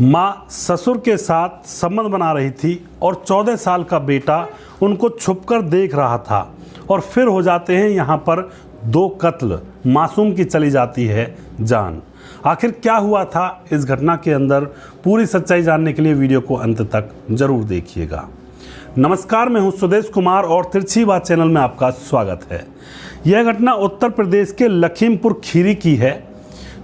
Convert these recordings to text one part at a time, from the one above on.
माँ ससुर के साथ संबंध बना रही थी और 14 साल का बेटा उनको छुपकर देख रहा था और फिर हो जाते हैं यहाँ पर 2 कत्ल। मासूम की चली जाती है जान। आखिर क्या हुआ था इस घटना के अंदर, पूरी सच्चाई जानने के लिए वीडियो को अंत तक जरूर देखिएगा। नमस्कार, मैं हूं सुदेश कुमार और तिरछी बात चैनल में आपका स्वागत है। यह घटना उत्तर प्रदेश के लखीमपुर खीरी की है,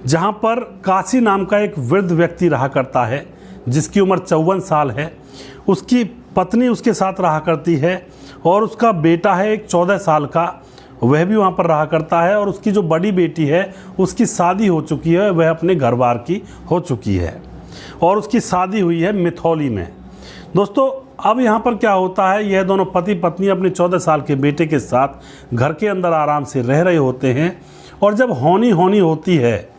जहां पर काशी नाम का एक वृद्ध व्यक्ति रहा करता है जिसकी उम्र 54 साल है। उसकी पत्नी उसके साथ रहा करती है और उसका बेटा है एक 14 साल का, वह भी वहां पर रहा करता है। और उसकी जो बड़ी बेटी है उसकी शादी हो चुकी है, वह अपने घर बार की हो चुकी है और उसकी शादी हुई है मिथौली में। दोस्तों, अब यहाँ पर क्या होता है, यह दोनों पति पत्नी अपने 14 साल के बेटे के साथ घर के अंदर आराम से रह रहे होते हैं और जब होनी होती है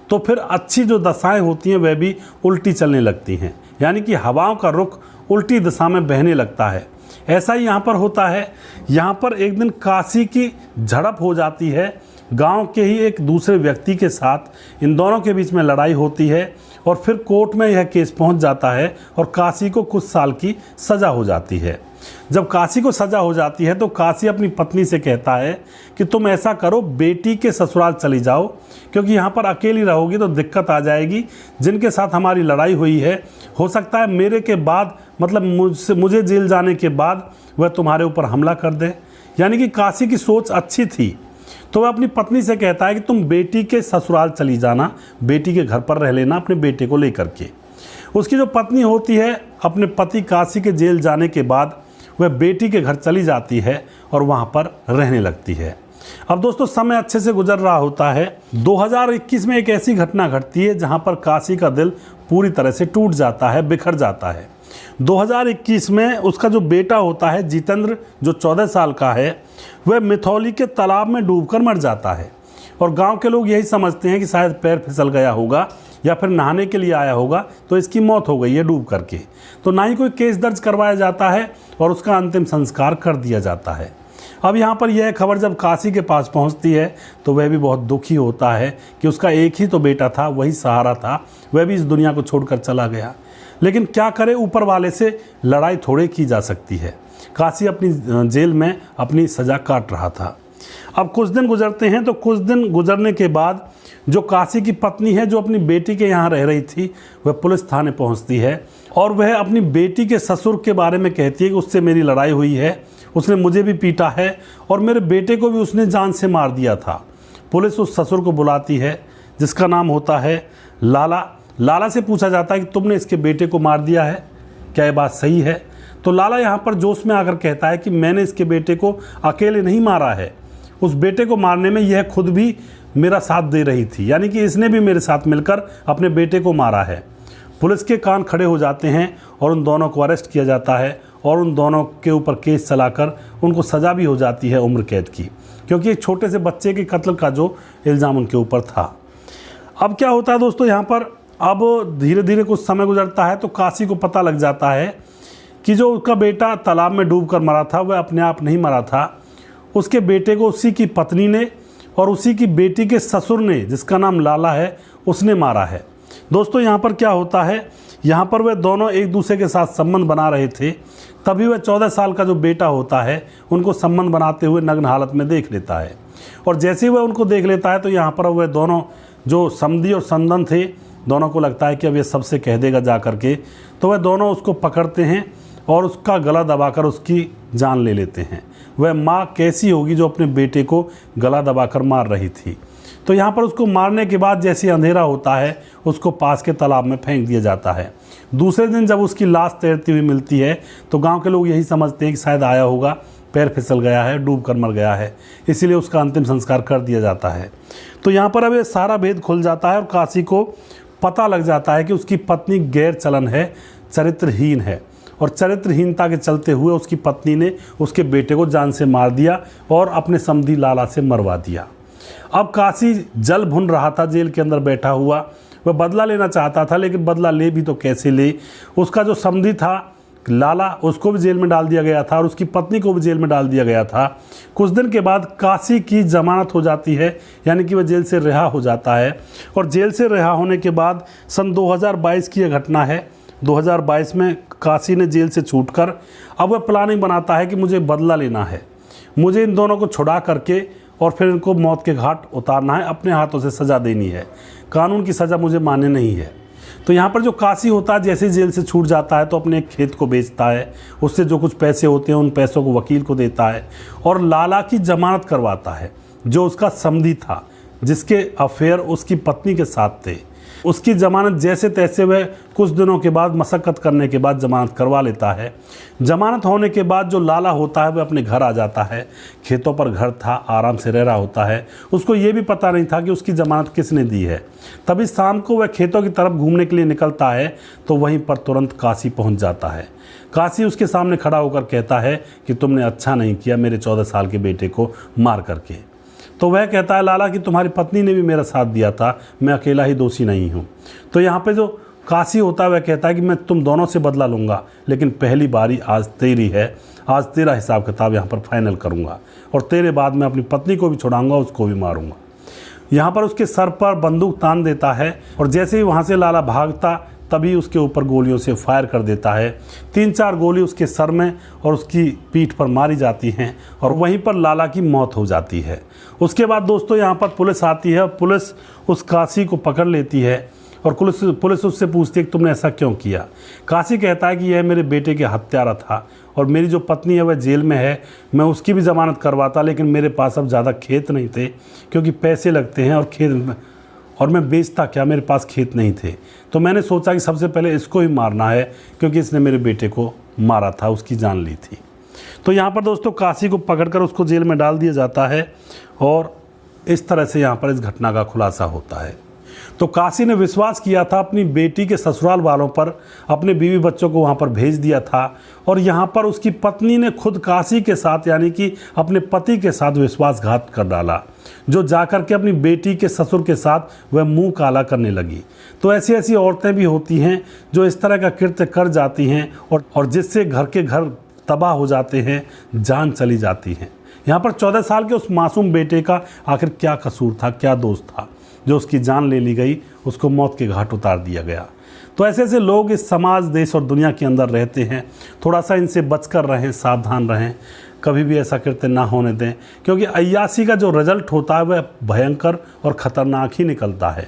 तो फिर अच्छी जो दशाएं होती हैं वह भी उल्टी चलने लगती हैं, यानी कि हवाओं का रुख उल्टी दिशा में बहने लगता है। ऐसा ही यहाँ पर होता है। यहाँ पर एक दिन काशी की झड़प हो जाती है। गांव के ही एक दूसरे व्यक्ति के साथ इन दोनों के बीच में लड़ाई होती है और फिर कोर्ट में यह केस पहुंच जाता है और काशी को कुछ साल की सज़ा हो जाती है। जब काशी को सज़ा हो जाती है तो काशी अपनी पत्नी से कहता है कि तुम ऐसा करो, बेटी के ससुराल चली जाओ, क्योंकि यहाँ पर अकेली रहोगी तो दिक्कत आ जाएगी। जिनके साथ हमारी लड़ाई हुई है, हो सकता है मेरे के बाद, मतलब मुझे जेल जाने के बाद वह तुम्हारे ऊपर हमला कर दे। यानी कि काशी की सोच अच्छी थी। तो वह अपनी पत्नी से कहता है कि तुम बेटी के ससुराल चली जाना, बेटी के घर पर रह लेना अपने बेटे को लेकर के। उसकी जो पत्नी होती है, अपने पति काशी के जेल जाने के बाद वह बेटी के घर चली जाती है और वहाँ पर रहने लगती है। अब दोस्तों, समय अच्छे से गुजर रहा होता है। 2021 में एक ऐसी घटना घटती है जहाँ पर काशी का दिल पूरी तरह से टूट जाता है, बिखर जाता है। 2021 में उसका जो बेटा होता है जितेंद्र, जो 14 साल का है, वह मिथौली के तालाब में डूबकर मर जाता है और गांव के लोग यही समझते हैं कि शायद पैर फिसल गया होगा या फिर नहाने के लिए आया होगा तो इसकी मौत हो गई है डूब करके। तो ना ही कोई केस दर्ज करवाया जाता है और उसका अंतिम संस्कार कर दिया जाता है। अब यहाँ पर यह खबर जब काशी के पास पहुँचती है तो वह भी बहुत दुखी होता है कि उसका एक ही तो बेटा था, वही सहारा था, वह भी इस दुनिया को छोड़कर चला गया। लेकिन क्या करे, ऊपर वाले से लड़ाई थोड़े की जा सकती है। काशी अपनी जेल में अपनी सज़ा काट रहा था। अब कुछ दिन गुजरते हैं तो कुछ दिन गुजरने के बाद जो काशी की पत्नी है, जो अपनी बेटी के यहाँ रह रही थी, वह पुलिस थाने पहुँचती है और वह अपनी बेटी के ससुर के बारे में कहती है कि उससे मेरी लड़ाई हुई है, उसने मुझे भी पीटा है और मेरे बेटे को भी उसने जान से मार दिया था। पुलिस उस ससुर को बुलाती है जिसका नाम होता है लाला। लाला से पूछा जाता है कि तुमने इसके बेटे को मार दिया है, क्या ये बात सही है? तो लाला यहाँ पर जोश में आकर कहता है कि मैंने इसके बेटे को अकेले नहीं मारा है, उस बेटे को मारने में यह खुद भी मेरा साथ दे रही थी, यानी कि इसने भी मेरे साथ मिलकर अपने बेटे को मारा है। पुलिस के कान खड़े हो जाते हैं और उन दोनों को अरेस्ट किया जाता है और उन दोनों के ऊपर केस चलाकर उनको सज़ा भी हो जाती है उम्र कैद की, क्योंकि एक छोटे से बच्चे के कत्ल का जो इल्ज़ाम उनके ऊपर था। अब क्या होता है दोस्तों, यहाँ पर अब धीरे धीरे कुछ समय गुजरता है तो काशी को पता लग जाता है कि जो उसका बेटा तालाब में डूबकर मरा था वह अपने आप नहीं मरा था। उसके बेटे को उसी की पत्नी ने और उसी की बेटी के ससुर ने, जिसका नाम लाला है, उसने मारा है। दोस्तों, यहाँ पर क्या होता है, यहाँ पर वह दोनों एक दूसरे के साथ संबंध बना रहे थे, तभी वह 14 साल का जो बेटा होता है उनको संबंध बनाते हुए नग्न हालत में देख लेता है। और जैसे ही वह उनको देख लेता है तो यहाँ पर वह दोनों जो समधी और संदन थे, दोनों को लगता है कि अब ये सबसे कह देगा जा करके, तो वह दोनों उसको पकड़ते हैं और उसका गला दबाकर उसकी जान ले लेते हैं। वह माँ कैसी होगी जो अपने बेटे को गला दबाकर मार रही थी। तो यहाँ पर उसको मारने के बाद जैसे अंधेरा होता है उसको पास के तालाब में फेंक दिया जाता है। दूसरे दिन जब उसकी लाश तैरती हुई मिलती है तो गांव के लोग यही समझते हैं कि शायद आया होगा, पैर फिसल गया है, डूब कर मर गया है, इसीलिए उसका अंतिम संस्कार कर दिया जाता है। तो यहाँ पर अब ये सारा भेद खुल जाता है और काशी को पता लग जाता है कि उसकी पत्नी गैर चलन है, चरित्रहीन है और चरित्रहीनता के चलते हुए उसकी पत्नी ने उसके बेटे को जान से मार दिया और अपने समधी लाला से मरवा दिया। अब काशी जल भुन रहा था जेल के अंदर बैठा हुआ। वह बदला लेना चाहता था, लेकिन बदला ले भी तो कैसे ले। उसका जो समधी था लाला उसको भी जेल में डाल दिया गया था और उसकी पत्नी को भी जेल में डाल दिया गया था। कुछ दिन के बाद काशी की जमानत हो जाती है, यानी कि वह जेल से रिहा हो जाता है। और जेल से रिहा होने के बाद सन 2022 की यह घटना है। 2022 में काशी ने जेल से छूटकर अब वह प्लानिंग बनाता है कि मुझे बदला लेना है, मुझे इन दोनों को छुड़ा करके और फिर इनको मौत के घाट उतारना है, अपने हाथों से सज़ा देनी है। कानून की सज़ा मुझे मान्य नहीं है। तो यहाँ पर जो काशी होता है, जैसे जेल से छूट जाता है तो अपने एक खेत को बेचता है, उससे जो कुछ पैसे होते हैं उन पैसों को वकील को देता है और लाला की जमानत करवाता है, जो उसका समधी था, जिसके अफेयर उसकी पत्नी के साथ थे। उसकी जमानत जैसे तैसे वह कुछ दिनों के बाद मशक्क़त करने के बाद जमानत करवा लेता है। जमानत होने के बाद जो लाला होता है वह अपने घर आ जाता है। खेतों पर घर था, आराम से रह रहा होता है। उसको ये भी पता नहीं था कि उसकी जमानत किसने दी है। तभी शाम को वह खेतों की तरफ घूमने के लिए निकलता है तो वहीं पर तुरंत काशी पहुँच जाता है। काशी उसके सामने खड़ा होकर कहता है कि तुमने अच्छा नहीं किया मेरे 14 साल के बेटे को मार करके। तो वह कहता है लाला कि तुम्हारी पत्नी ने भी मेरा साथ दिया था, मैं अकेला ही दोषी नहीं हूँ। तो यहाँ पे जो काशी होता है वह कहता है कि मैं तुम दोनों से बदला लूँगा, लेकिन पहली बारी आज तेरी है, आज तेरा हिसाब किताब यहाँ पर फाइनल करूँगा और तेरे बाद मैं अपनी पत्नी को भी छुड़ाऊँगा, उसको भी मारूँगा। यहाँ पर उसके सर पर बंदूक तान देता है और जैसे ही वहाँ से लाला भागता तभी उसके ऊपर गोलियों से फायर कर देता है। 3-4 गोली उसके सर में और उसकी पीठ पर मारी जाती हैं और वहीं पर लाला की मौत हो जाती है। उसके बाद दोस्तों यहाँ पर पुलिस आती है, पुलिस उस काशी को पकड़ लेती है और पुलिस उससे पूछती है कि तुमने ऐसा क्यों किया। काशी कहता है कि यह मेरे बेटे के हत्यारा था और मेरी जो पत्नी है वह जेल में है, मैं उसकी भी ज़मानत करवाता, लेकिन मेरे पास अब ज़्यादा खेत नहीं थे क्योंकि पैसे लगते हैं और मैं बेचता क्या, मेरे पास खेत नहीं थे। तो मैंने सोचा कि सबसे पहले इसको ही मारना है क्योंकि इसने मेरे बेटे को मारा था, उसकी जान ली थी। तो यहाँ पर दोस्तों काशी को पकड़कर उसको जेल में डाल दिया जाता है और इस तरह से यहाँ पर इस घटना का खुलासा होता है। तो काशी ने विश्वास किया था अपनी बेटी के ससुराल वालों पर, अपने बीवी बच्चों को वहाँ पर भेज दिया था और यहाँ पर उसकी पत्नी ने खुद काशी के साथ यानी कि अपने पति के साथ विश्वासघात कर डाला, जो जाकर के अपनी बेटी के ससुर के साथ वह मुंह काला करने लगी। तो ऐसी ऐसी औरतें भी होती हैं जो इस तरह का कृत्य कर जाती हैं और जिससे घर के घर तबाह हो जाते हैं, जान चली जाती हैं। यहाँ पर 14 साल के उस मासूम बेटे का आखिर क्या कसूर था, क्या दोष था जो उसकी जान ले ली गई, उसको मौत के घाट उतार दिया गया। तो ऐसे ऐसे लोग इस समाज, देश और दुनिया के अंदर रहते हैं। थोड़ा सा इनसे बचकर रहें, सावधान रहें, कभी भी ऐसा कृत्य ना होने दें, क्योंकि अय्यासी का जो रिजल्ट होता है वह भयंकर और ख़तरनाक ही निकलता है।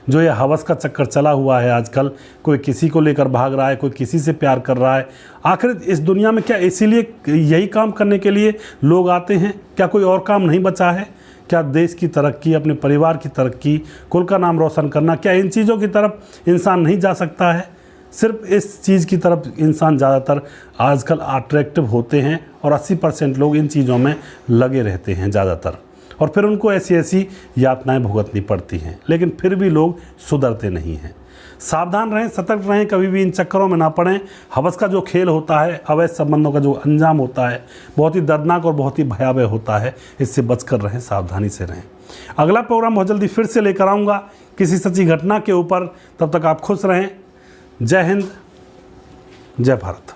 जो ये हवस का चक्कर चला हुआ है आजकल, कोई किसी को लेकर भाग रहा है, कोई किसी से प्यार कर रहा है। आखिर इस दुनिया में क्या इसीलिए यही काम करने के लिए लोग आते हैं? क्या कोई और काम नहीं बचा है? क्या देश की तरक्की, अपने परिवार की तरक्की, कुल का नाम रोशन करना, क्या इन चीज़ों की तरफ इंसान नहीं जा सकता है? सिर्फ इस चीज़ की तरफ इंसान ज़्यादातर आजकल अट्रैक्टिव होते हैं और 80% लोग इन चीज़ों में लगे रहते हैं ज़्यादातर, और फिर उनको ऐसी ऐसी यातनाएं भुगतनी पड़ती हैं, लेकिन फिर भी लोग सुधरते नहीं हैं। सावधान रहें, सतर्क रहें, कभी भी इन चक्करों में ना पड़ें। हवस का जो खेल होता है, अवैध संबंधों का जो अंजाम होता है, बहुत ही दर्दनाक और बहुत ही भयावह होता है। इससे बचकर रहें, सावधानी से रहें। अगला प्रोग्राम बहुत जल्दी फिर से लेकर आऊँगा किसी सच्ची घटना के ऊपर। तब तक आप खुश रहें। जय हिंद, जय भारत।